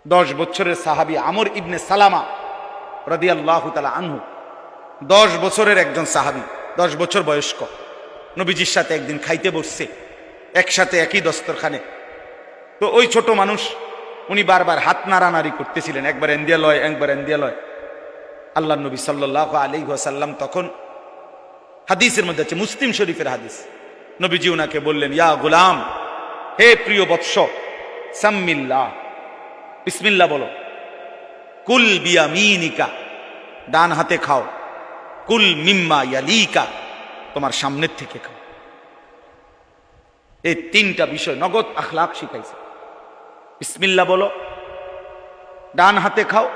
10 বছরের সাহাবী আমর ইবনে সালামা রাদিয়াল্লাহু তাআলা আনহু, 10 বছরের একজন সাহাবী, 10 বছর বয়স্ক, নবীজির সাথে একদিন খাইতে বসছে একসাথে একই দস্তরখানে। তো ওই ছোট মানুষ উনি বারবার হাত নাড়ানাড়ি করতেছিলেন, একবার এন্দিয়া লয় একবার এন্দিয়া লয়। আল্লাহ নবী সাল্লাল্লাহু আলাইহি ওয়াসাল্লাম তখন, হাদিসের মধ্যে আছে, মুসলিম শরীফের হাদিস, নবীজি উনাকে বললেন, ইয়া গোলাম, হে প্রিয় বৎস, সাম্মিল্লাহ, বিসমিল্লাহ বলো। কুল বিয়ামিনিকা, ডান হাতে খাও। কুল মিম্মা ইয়ালিকা, তোমার সামনের থেকে খাও। এই 3টা বিষয় নগদ আখলাক শিখাইছে। বিসমিল্লাহ বলো, ডান হাতে খাও,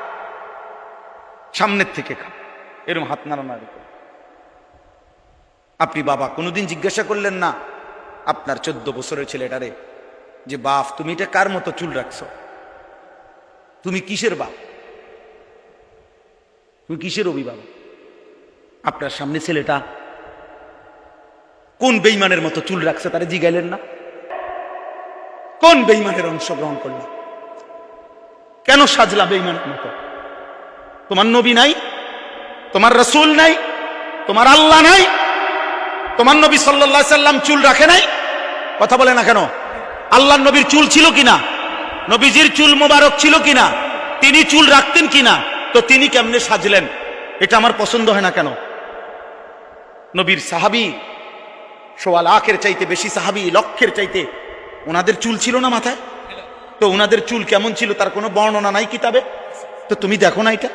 সামনের থেকে খাও, এরকম হাত নাড়ানাড়ি করো। আপনি বাবা কোনোদিন জিজ্ঞাসা করলেন না আপনার 14 বছরের ছেলেটারে যে বাপ তুমি এটা কার মতো চুল রাখছো, তুমি কিসের বাপ, তুমি কিসের অভিভাবক? আপনার সামনে ছেলেটা কোন বেঈমানের মতো চুল রাখছে তারে জিগাইলেন না? কোন বেঈমানের অংশগ্রহণ করল? কেন সাজলা বেঈমানের মতো? তোমার নবী নাই, তোমার রাসূল নাই, তোমার আল্লাহ নাই, তোমার নবী সাল্লাল্লাহু আলাইহি সাল্লাম চুল রাখে নাই? কথা বলে না কেন? আল্লাহর নবীর চুল ছিল কিনা? নবীজির চুল মোবারক ছিল কিনা? তিনি চুল রাখতেন কিনা? তো তিনি কেমনে সাজলেন? এটা আমার পছন্দ হয় না কেন? নবীর সাহাবী 1.25 লাখের চাইতে বেশি সাহাবী, লক্ষের চাইতে, ওনাদের চুল ছিল না মাথায়? তো ওনাদের চুল কেমন ছিল তার কোনো বর্ণনা নাই কিতাবে? তো তুমি দেখো না এটা?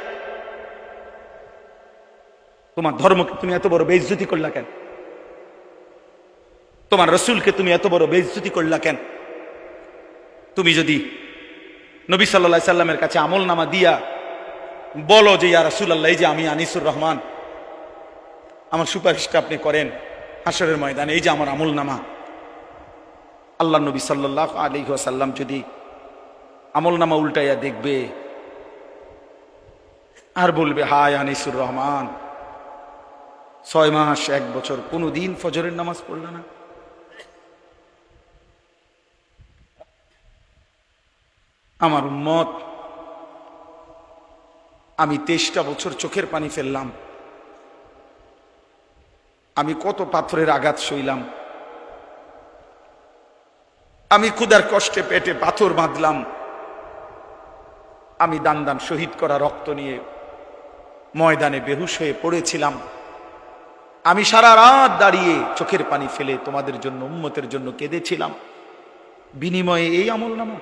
তোমার ধর্মকে তুমি এত বড় বেইজ্জতি করলা কেন? তোমার রাসূলকে তুমি এত বড় বেইজ্জতি করলা কেন? তুমি যদি নবী সাল্লাল্লাহু আলাইহি সাল্লামের কাছে আমলনামা দিয়া বলো যে ইয়া রাসূলুল্লাহ, এই যে আমি আনিসুর রহমান, আমার সুপারিশটা আপনি করেন হাশরের ময়দানে, এই যে আমার আমলনামা। আল্লাহ নবী সাল্লাল্লাহু আলাইহি ওয়াসাল্লাম যদি আমলনামা উল্টাইয়া দেখবে আর বলবে, হায় আনিসুর রহমান, 6 মাস 1 বছর কোনোদিন ফজরের নামাজ পড়ল না। আমার উম্মত, আমি 23টা বছর চোখের পানি ফেললাম, আমি কত পাথরের আঘাত সইলাম, আমি ক্ষুধার কষ্টে পেটে পাথর বাঁধলাম, আমি দান দান শহীদ করা রক্ত নিয়ে ময়দানে বেহুশ হয়ে পড়েছিলাম, আমি সারা রাত দাঁড়িয়ে চোখের পানি ফেলে তোমাদের জন্য, উম্মতের জন্য কেঁদেছিলাম, বিনিময়ে এই আমলনামা।